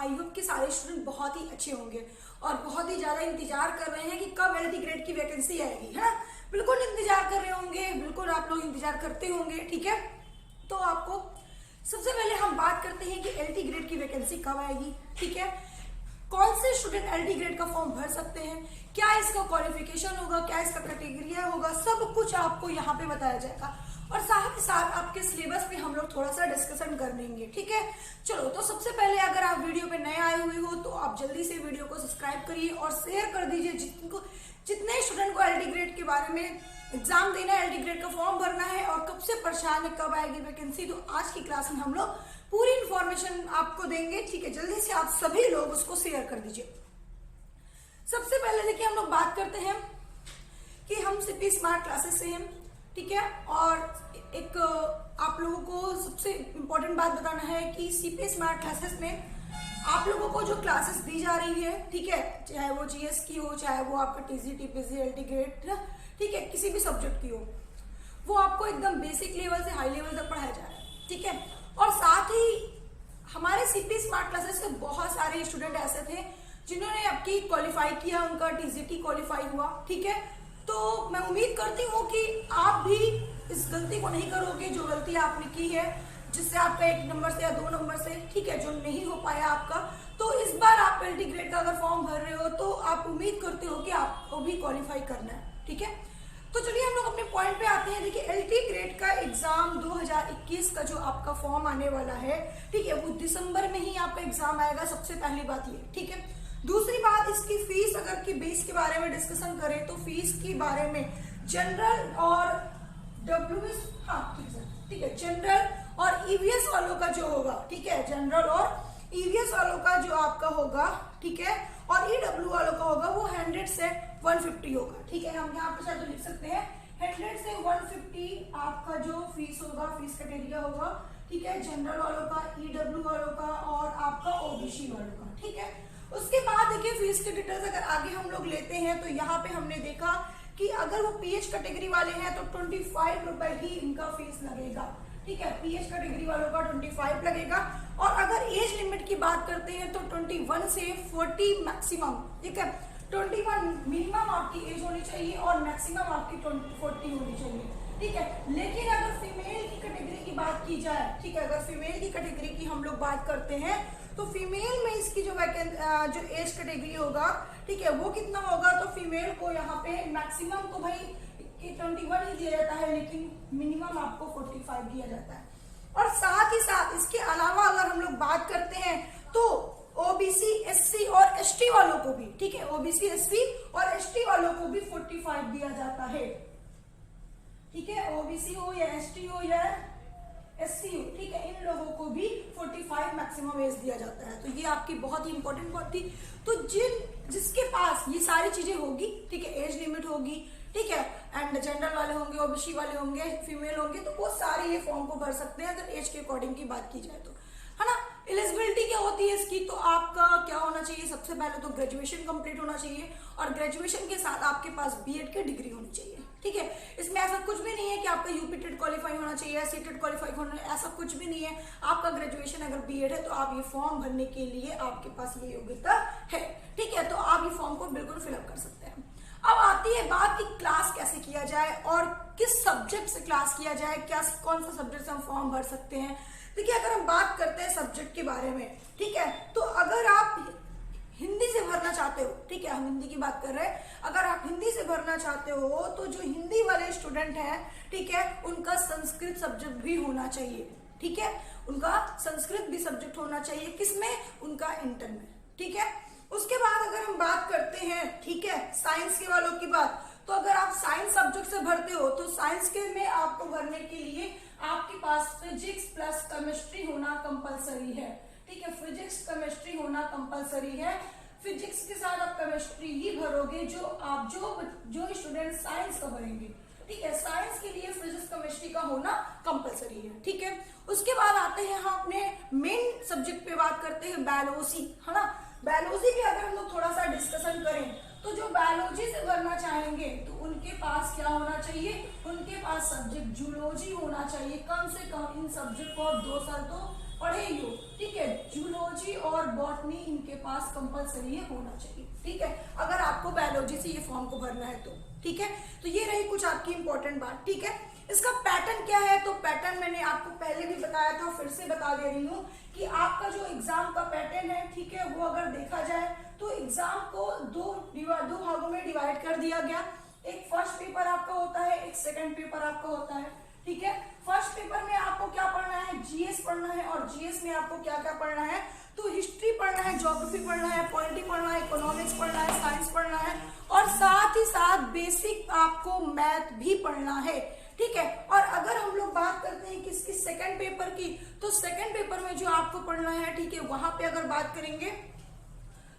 I hope कि सारे student बहुत ही अच्छे होंगे और बहुत ही ज्यादा इंतजार कर रहे हैं कि कब एलटी ग्रेड की वैकेंसी आएगी, है ना। बिल्कुल इंतजार कर रहे होंगे, बिल्कुल आप लोग इंतजार करते होंगे, ठीक है। तो आपको सबसे पहले हम बात करते हैं कि एलटी ग्रेड की वैकेंसी कब आएगी, ठीक है। कौन से स्टूडेंट एलटी ग्रेड का फॉर्म भर सकते हैं, क्या इसका क्वालिफिकेशन होगा, क्या इसका कैटेगरिया होगा, सब कुछ आपको यहाँ पे बताया जाएगा और साथ ही साथ आपके सिलेबस पे हम लोग थोड़ा सा डिस्कशन कर लेंगे, ठीक है। चलो, तो सबसे पहले अगर आप वीडियो पे नए आए हुए हो तो आप जल्दी से वीडियो को सब्सक्राइब करिए और शेयर कर दीजिए जितने स्टूडेंट को एलटी ग्रेड के बारे में एग्जाम देना है, एलटी ग्रेड का फॉर्म भरना है और कब से परेशान है, कब आएगी वैकेंसी। तो आज की क्लास में हम लोग पूरी इंफॉर्मेशन आपको देंगे, ठीक है। जल्दी से आप सभी लोग उसको शेयर कर दीजिए। सबसे पहले देखिए हम लोग बात करते हैं कि हम सीपी स्मार्ट क्लासेस से हैं, ठीक है। और एक आप लोगों को सबसे इम्पोर्टेंट बात बताना है कि सीपी स्मार्ट क्लासेस में आप लोगों को जो क्लासेस दी जा रही है, ठीक है, चाहे वो जीएस की हो, चाहे वो आपका टीजी, टीपीसी, एलटी ग्रेड, ठीक है, किसी भी सब्जेक्ट की हो, वो आपको एकदम बेसिक लेवल से हाई लेवल तक पढ़ाया जा रहा है, ठीक है। और साथ ही हमारे सीपी स्मार्ट क्लासेस से बहुत सारे स्टूडेंट ऐसे थे जिन्होंने आपकी क्वालिफाई किया, उनका टीजीटी क्वालिफाई हुआ, ठीक है। तो मैं उम्मीद करती हूँ कि आप भी इस गलती को नहीं करोगे जो गलती आपने की है, जिससे आपका 1 नंबर से या 2 नंबर से, ठीक है, जो नहीं हो पाया आपका। तो इस बार आप एलटी ग्रेड का अगर फॉर्म भर रहे हो तो आप उम्मीद करते हो कि आपको भी क्वालिफाई करना है, ठीक है। तो चलिए हम लोग अपने पॉइंट पे आते हैं। देखिए, एलटी ग्रेड का एग्जाम 2021 का जो आपका फॉर्म आने वाला है, ठीक है, वो दिसंबर में ही आपका एग्जाम आएगा। सबसे पहली बात ये, ठीक है। दूसरी बात, इसकी फीस अगर की बेस के बारे में डिस्कशन करें तो फीस के बारे में जनरल और डब्ल्यूएस, हाँ ठीक है, जनरल और ईवीएस वालों का जो होगा, ठीक है, जनरल और ईवीएस वालों का जो आपका होगा, ठीक है, और ईडब्ल्यू वालों का होगा, वो 100 से 150 होगा, ठीक है। हम यहाँ पे शायद लिख सकते हैं 100 से 150 आपका जो फीस होगा, फीस कैटेगरिया होगा, ठीक है, जनरल वालों का, ईडब्ल्यू वालों का और आपका ओबीसी वालों का, ठीक है। उसके बाद देखिए फीस के डिटेल्स अगर आगे हम लोग लेते हैं तो यहाँ पे हमने देखा कि अगर वो पीएच कैटेगरी वाले हैं तो 25 रुपए ही इनका फीस लगेगा, ठीक है। पीएच कैटेगरी वालों का 25 लगेगा। और अगर एज लिमिट की बात करते हैं तो 21 से 40 मैक्सिमम, ठीक है। 21 मिनिमम आपकी एज होनी चाहिए और मैक्सिमम आपकी 40 होनी चाहिए, ठीक है। लेकिन अगर फीमेल की कैटेगरी की बात की जाए, ठीक है, अगर फीमेल की कैटेगरी की हम लोग बात करते हैं तो फीमेल में इसकी जो एज कैटेगरी होगा, ठीक है, वो कितना होगा, तो फीमेल को यहाँ पे मैक्सिमम तो भाई 21 ही दिया जाता है, लेकिन मिनिमम आपको 45 दिया जाता है। और साथ ही साथ इसके अलावा अगर हम लोग बात करते हैं तो ओबीसी, एससी और एसटी वालों को भी, ठीक है, ओबीसी, एससी और एसटी वालों को भी 45 दिया जाता है, ठीक है। ओबीसी हो या एसटी हो या एससी हो, ठीक है, इन लोगों को भी 45 मैक्सिमम एज दिया जाता है। तो ये आपकी बहुत ही इंपॉर्टेंट बात थी। तो जिसके पास ये सारी चीजें होगी, ठीक है, एज लिमिट होगी, ठीक है, एंड जनरल वाले होंगे, ओबीसी वाले होंगे, फीमेल होंगे, तो वो सारे ये फॉर्म को भर सकते हैं अगर एज के अकॉर्डिंग की बात की जाए तो, है ना। एलिजिबिलिटी क्या होती है इसकी, तो आपका क्या होना चाहिए, सबसे पहले तो ग्रेजुएशन कंप्लीट होना चाहिए और ग्रेजुएशन के साथ आपके पास बीएड की डिग्री होनी चाहिए, ठीक है। इसमें ऐसा कुछ भी नहीं है कि आपका यूपी टेट क्वालिफाई होना चाहिए, सीटेट क्वालिफाई होना, ऐसा कुछ भी नहीं है। आपका ग्रेजुएशन अगर बीएड है तो आप ये फॉर्म भरने के लिए आपके पास ये योग्यता है, ठीक है। तो आप ये फॉर्म को बिल्कुल फिलअप कर सकते हैं। अब आती है बात कि क्लास कैसे किया जाए और किस सब्जेक्ट से क्लास किया जाए, क्या कौन सा सब्जेक्ट से हम फॉर्म भर सकते हैं। देखिए, अगर हम बात करते हैं सब्जेक्ट के बारे में, ठीक है, तो अगर आप हिंदी से भरना चाहते हो, ठीक है, हम हिंदी की बात कर रहे हैं, अगर आप हिंदी से भरना चाहते हो तो जो हिंदी वाले स्टूडेंट हैं, ठीक है, उनका संस्कृत सब्जेक्ट भी होना चाहिए, ठीक है, उनका संस्कृत भी सब्जेक्ट होना चाहिए, किसमें, उनका इंटर में, ठीक है। उसके बाद अगर हम बात करते हैं, ठीक है, साइंस के वालों की बात, तो अगर आप साइंस सब्जेक्ट से भरते हो तो साइंस के में आपको भरने के लिए आपके पास फिजिक्स प्लस केमिस्ट्री होना कंपलसरी है, ठीक है, फिजिक्स केमिस्ट्री होना कंपलसरी है। फिजिक्स के साथ आप केमिस्ट्री ही भरोगे जो स्टूडेंट साइंस का भरेंगे, ठीक है। साइंस के लिए फिजिक्स केमिस्ट्री का होना कंपलसरी है, ठीक है। उसके बाद आते हैं हम अपने मेन सब्जेक्ट पे बात करते हैं बायोलॉजी, है ना। बायोलॉजी के अगर हम लोग थोड़ा सा डिस्कशन करें तो जो बायोलॉजी से भरना चाहेंगे तो उनके पास क्या होना चाहिए, उनके पास सब्जेक्ट जूलॉजी होना चाहिए। कम से कम इन सब्जेक्ट को आप 2 साल तो पढ़े ही हो, ठीक है। जूलॉजी जूलॉजी और बॉटनी इनके पास कंपलसरी होना चाहिए, ठीक है, अगर आपको बायोलॉजी से ये फॉर्म को भरना है तो, ठीक है। तो ये रही कुछ आपकी इंपॉर्टेंट बात, ठीक है। इसका पैटर्न क्या है, तो पैटर्न मैंने आपको पहले भी बताया था, फिर से बता दे रही हूँ कि आपका जो एग्जाम का पैटर्न है, ठीक है, वो अगर देखा जाए तो एग्जाम को दो भागों में डिवाइड कर दिया गया। एक फर्स्ट पेपर आपका होता है, एक सेकंड पेपर आपका होता है, ठीक है। फर्स्ट पेपर में आपको क्या पढ़ना है, जीएस पढ़ना है, और जीएस में आपको क्या क्या पढ़ना है, तो हिस्ट्री पढ़ना है, ज्योग्राफी पढ़ना है, पॉलिटी पढ़ना है, इकोनॉमिक्स पढ़ना है, साइंस पढ़ना है, और साथ ही साथ बेसिक आपको मैथ भी पढ़ना है, ठीक है। और अगर हम लोग बात करते हैं किसकी, सेकंड पेपर की, तो सेकंड पेपर में जो आपको पढ़ना है, ठीक है, वहां पे अगर बात करेंगे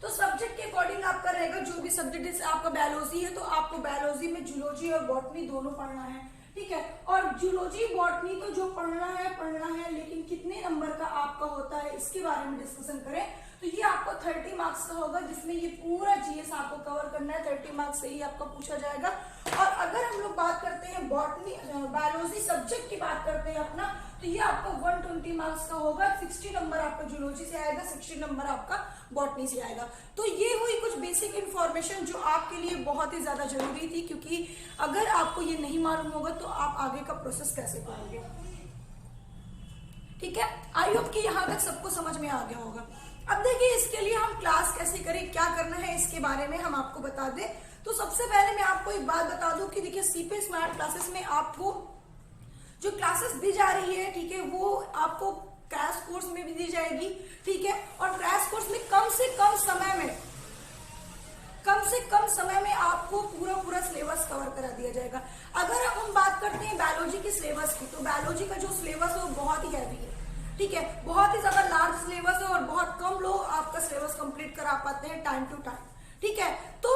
तो सब्जेक्ट के अकॉर्डिंग आपका रहेगा, जो भी सब्जेक्ट जैसे आपका बायोलॉजी है तो आपको बायोलॉजी में जूलॉजी और बॉटनी दोनों पढ़ना है, ठीक है। और जूलॉजी बॉटनी तो जो पढ़ना है, लेकिन कितने नंबर का आपका होता है इसके बारे में डिस्कशन करें तो ये आपको 30 मार्क्स का होगा, जिसमें ये पूरा जीएस आपको कवर करना है, 30 मार्क्स से ही आपका पूछा जाएगा। और अगर हम लोग बात करते हैं बॉटनी बायोलॉजी सब्जेक्ट की बात करते हैं अपना, तो ये आपको 120 मार्क्स का होगा, 60 नंबर आपका जूलॉजी से आएगा, 60 नंबर आपका बॉटनी से आएगा। तो ये हुई कुछ बेसिक इंफॉर्मेशन जो आपके लिए बहुत ही ज्यादा जरूरी थी, क्योंकि अगर आपको ये नहीं मालूम होगा तो आप आगे का प्रोसेस कैसे करोगे, ठीक है। आई होप कि यहाँ तक सबको समझ में आ गया होगा। अब देखिए इसके लिए हम क्लास कैसे करें, क्या करना है, इसके बारे में हम आपको बता दें। तो सबसे पहले मैं आपको एक बात बता दूं कि देखिए सीपी स्मार्ट क्लासेस में आपको जो क्लासेस दी जा रही है, ठीक है, वो आपको क्रैश कोर्स में भी दी जाएगी, ठीक है। और क्रैश कोर्स में कम से कम समय में आपको पूरा सिलेबस कवर करा दिया जाएगा। अगर हम बात करते हैं बायोलॉजी के सिलेबस की, तो बायोलॉजी का जो सिलेबस है वो बहुत ही हैवी है, ठीक है, बहुत ही ज्यादा लार्ज सिलेबस है और बहुत कम लोग आपका सिलेबस कंप्लीट करा पाते हैं टाइम टू टाइम, ठीक है। तो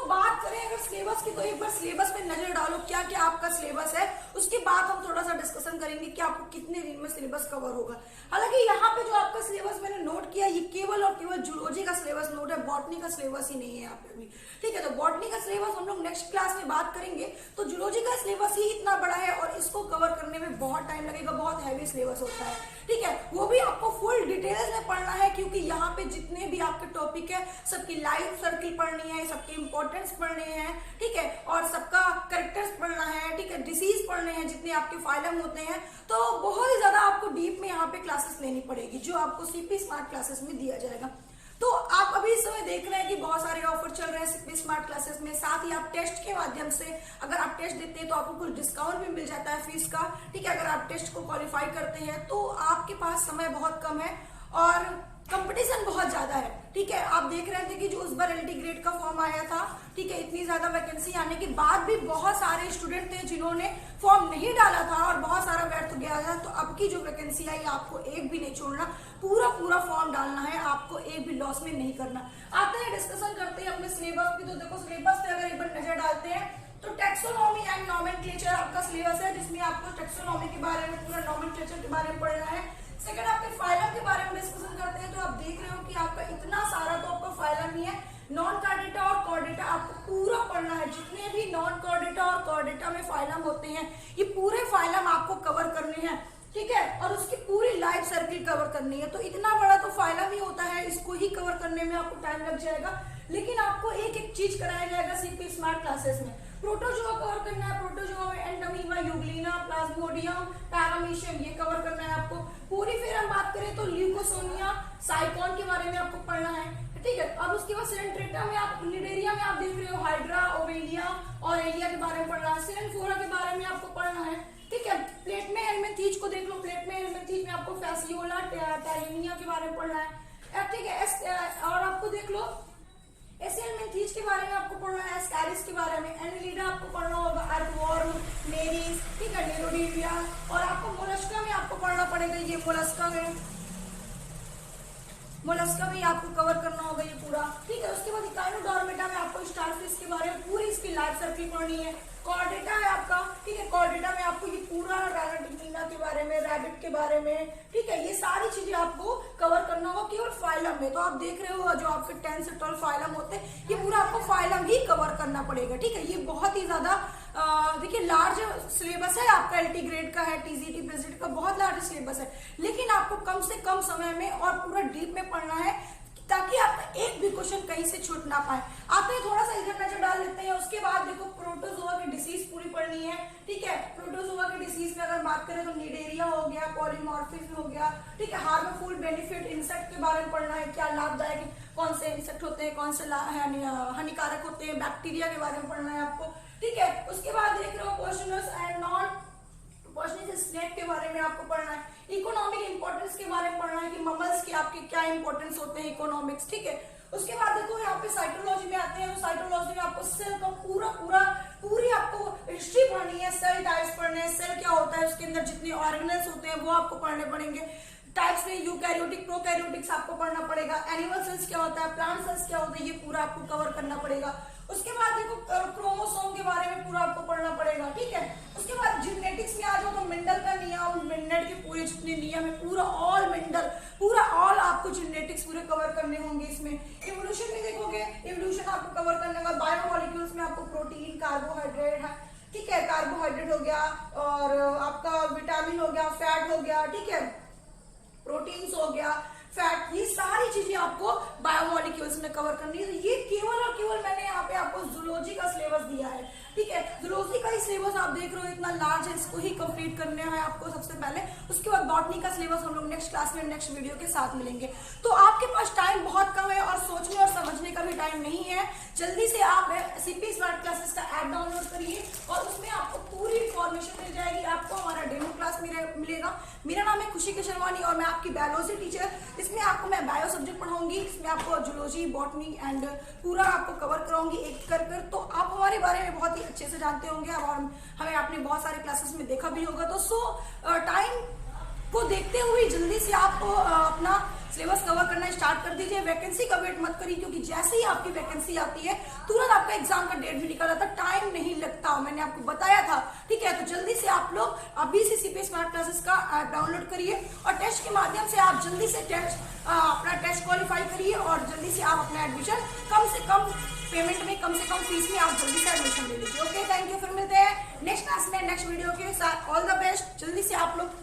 बात करें अगर सिलेबस की, तो एक बार सिलेबस पे नजर डालो क्या क्या आपका सिलेबस है, उसके बाद हम थोड़ा सा डिस्कशन करेंगे कि आपको कितने दिन में सिलेबस कवर होगा। हालांकि यहाँ पे जो आपका सिलेबस मैंने नोट किया, ये केवल और केवल जूलॉजी का सिलेबस नोट है, बॉटनी का सिलेबस ही नहीं है यहाँ पे भी, ठीक है। तो बॉटनी का सिलेबस हम लोग नेक्स्ट क्लास में बात करेंगे। तो जूलॉजी का सिलेबस ही इतना बड़ा है और इसको कवर करने में बहुत टाइम लगेगा, बहुत हैवी सिलेबस होता है, ठीक है। वो भी आपको फुल डिटेल्स में पढ़ना है, क्योंकि यहाँ पे जितने भी आपके टॉपिक है सबकी लाइफ सर्किल पढ़नी है, सबकी इंपॉर्टेंस पढ़ने हैं, ठीक है, और सबका कैरेक्टर्स पढ़ना है, ठीक है, डिसीज पढ़ने हैं, जितने आपके फाइलम होते हैं। तो बहुत ही ज्यादा आपको डीप में यहाँ पे क्लासेस लेनी पड़ेगी, जो आपको सीपी स्मार्ट क्लासेस में दिया जाएगा। तो आप अभी इस समय देख रहे हैं कि बहुत सारे ऑफर चल रहे हैं सीपी स्मार्ट क्लासेस में, साथ ही आप टेस्ट के माध्यम से अगर आप टेस्ट देते हैं तो आपको कुछ डिस्काउंट भी मिल जाता है फीस का, ठीक है। अगर आप टेस्ट को क्वालिफाई करते हैं तो आपके पास समय बहुत कम है और कंपटीशन बहुत ज्यादा है, ठीक है। आप देख रहे थे कि जो उस बार एलटी ग्रेड का फॉर्म आया था, ठीक है, इतनी ज्यादा वैकेंसी आने के बाद भी बहुत सारे स्टूडेंट थे जिन्होंने फॉर्म नहीं डाला था और बहुत सारा व्यर्थ गया था। तो अब की जो वैकेंसी आई, आपको एक भी नहीं छोड़ना, पूरा फॉर्म डालना है, आपको एक भी लॉस में नहीं करना। आते हैं डिस्कशन करते हैं अपने सिलेबस की। तो देखो सिलेबस पे अगर एक बार नजर डालते हैं तो टैक्सोनॉमी एंड नॉमेनक्लेचर आपका सिलेबस है, जिसमें आपको टैक्सोनॉमी के बारे में, पूरा नॉमेनक्लेचर के बारे में पढ़ना है। सेकंड आपके फाइलम के बारे में डिस्कशन करते हैं। तो आप देख रहे हो कि आपका इतना सारा तो आपका फाइलम ही है, नॉन कॉर्डेटा और कॉर्डेटा आपको पूरा पढ़ना है। जितने भी नॉन कॉर्डेटा और कॉर्डेटा में फाइलम होते हैं, ये पूरे फाइलम आपको कवर करने हैं, ठीक है, और उसकी पूरी लाइफ सर्किल कवर करनी है। तो इतना बड़ा तो फाइलम ही होता है, इसको ही कवर करने में आपको टाइम लग जाएगा, लेकिन आपको एक एक चीज कराया जाएगा सीपी स्मार्ट क्लासेस में। प्रोटोजोआ कवर करना है, प्रोटोजोआ में एंडोमीमा, यूग्लिना, प्लाज्मोडियम, पैरामीशियम, ये कवर करना है आपको पूरी। फिर हम बात करें तो ल्यूकोसोनिया, साइकॉन के बारे में आपको पढ़ना है, ठीक है। अब उसके बाद सिलेंट्रेटा में आप, लिडेरिया में आप देख रहे हो हाइड्रा, ओवेलिया और एलिया के बारे में पढ़ना है। सिलेंफोरा के बारे में आपको पढ़ना है, ठीक है। प्लेट में हेलमिंथीज को देख लो, प्लेट में हेलमिंथीज में आपको फैसियोला, टैलिनिया के बारे में पढ़ना है, ठीक है। और आपको देख लो एसियलमेंथीज के बारे में आपको पढ़ना है, एस्कैरिस के बारे में, एनिलिडा आपको पढ़ना होगा, अर्थवॉर्म, नेरीज, ठीक है, नेरोडीविया। और आपको मोलस्का में आपको पढ़ना पड़ेगा, ये मोलस्का में आपको कवर करना होगा ये पूरा, ठीक है। उसके बाद इकाइनोडर्मेटा में आपको स्टारफिश के बारे में पूरी इसकी लाइफ सर्किल पढ़नी है, कॉल डेटा है आपका, ठीक है। कॉल डेटा में आपको ये पूरा मीना के बारे में, रैबिट के बारे में, ठीक है, ये सारी चीजें आपको कवर करना होगा केवल फाइलम में। तो आप देख रहे हो जो आपके 10 से 12 फाइलम होते हैं, ये पूरा आपको फाइलम ही कवर करना पड़ेगा, ठीक है। ये बहुत ही ज्यादा देखिए लार्ज सिलेबस है आपका, एलटी ग्रेड का है, टीजीटी प्रेसिडेंट का बहुत लार्ज सिलेबस है, लेकिन आपको कम से कम समय में और पूरा डीप में पढ़ना है ताकि आपका एक भी क्वेश्चन कहीं से छूट ना पाए। आते हैं थोड़ा सा इधर नजर डाल लेते हैं। उसके बाद देखो प्रोटोजोआ की डिसीज पूरी पढ़नी है, ठीक है। प्रोटोजोआ की डिसीज में अगर बात करें तो निडेरिया हो गया, पॉलीमॉर्फिज्म हो गया, ठीक है। हार्मफुल बेनिफिट इंसेक्ट के बारे में पढ़ना है, क्या लाभदायक कौन से इंसेक्ट होते हैं, कौन से हानिकारक होते हैं, बैक्टीरिया के बारे में पढ़ना है आपको, ठीक है। उसके बाद देख रहे हो poisonous and non poisonous snake के बारे में आपको पढ़ना है। इकोनॉमिक इंपॉर्टेंस के बारे में पढ़ना है कि ममल्स के आपके क्या इंपॉर्टेंस होते हैं, इकोनॉमिक्स, ठीक है। उसके बाद देखो यहाँ पे साइटोलॉजी में आते हैं। तो साइटोलॉजी में आपको सेल का पूरी आपको हिस्ट्री पढ़नी है, सेल टाइप्स पढ़ने हैं, सेल क्या होता है, उसके अंदर जितने ऑर्गेनेल्स होते हैं वो आपको पढ़ने पड़ेंगे। टाइप्स में यूकैरियोटिक, प्रोकैरियोटिक्स आपको पढ़ना पड़ेगा। एनिमल सेल्स क्या होता है, प्लांट सेल्स क्या होता है, ये पूरा आपको कवर करना पड़ेगा। उसके बाद देखो क्रोमोसोम के बारे में पूरा आपको पढ़ना पड़ेगा, ठीक है। उसके बाद जेनेटिक्स में आ जाओ तो मेंडल का नियम, मेंडल के पूरे जितने नियम है, पूरा ऑल आपको जेनेटिक्स पूरे कवर करने होंगे इसमें। इवोल्यूशन में देखोगे, इवोल्यूशन आपको कवर करने का, बायोमोलिक्यूल्स में आपको प्रोटीन, कार्बोहाइड्रेट है, ठीक है, कार्बोहाइड्रेट हो गया और आपका विटामिन हो गया, फैट हो गया, ठीक है, प्रोटीन्स हो गया, फैट, ये सारी चीजें आपको बायोमोलिक्यूल्स में कवर करनी है। तो ये केवल और केवल मैंने यहाँ पे आपको जूलॉजी का सिलेबस दिया है, ठीक है। जूलॉजी का ही सिलेबस आप देख रहे हो इतना लार्ज है, इसको ही कंप्लीट करने है आपको सबसे पहले। उसके बाद बॉटनी का सिलेबस हम लोग नेक्स्ट क्लास में नेक्स्ट वीडियो के साथ मिलेंगे। तो आपके पास टाइम बहुत कम है और सोचने और समझने का भी टाइम नहीं है। जल्दी से आप सीपी स्मार्ट क्लासेस का ऐप डाउनलोड करिए और उसमें आपको पूरी इंफॉर्मेशन मिल जाएगी। आपको हमारा डेमो क्लास मिलेगा। मेरा नाम है खुशी केशरवानी और मैं आपकी बायोलॉजी टीचर। इसमें आपको मैं बायो सब्जेक्ट पढ़ाऊंगी, इसमें आपको जूलॉजी, बॉटनी एंड पूरा आपको कवर कराऊंगी एक कर। तो आप हमारे बारे में बहुत ही अच्छे से जानते होंगे और हमें आपने बहुत सारे क्लासेस में देखा भी होगा। तो टाइम को देखते हुए जल्दी से आप अपना सिलेबस कवर करना स्टार्ट कर दीजिए। वैकेंसी का वेट मत करिए, क्योंकि जैसे ही आपकी वैकेंसी आती है तुरंत आपका एग्जाम का डेट भी निकल आता, टाइम नहीं लगता, मैंने आपको बताया था, ठीक है। तो जल्दी से आप लोग अभी से सीपी स्मार्ट क्लासेस का ऐप डाउनलोड करिए और टेस्ट के माध्यम से आप जल्दी से अपना टेस्ट क्वालिफाई करिए और जल्दी से आप अपना एडमिशन कम से कम पेमेंट में, कम से कम फीस में आप जल्दी से एडमिशन ले लीजिए। Okay, thank you. फिर मिलते हैं नेक्स्ट क्लास में नेक्स्ट वीडियो के साथ। All the best. जल्दी से आप लोग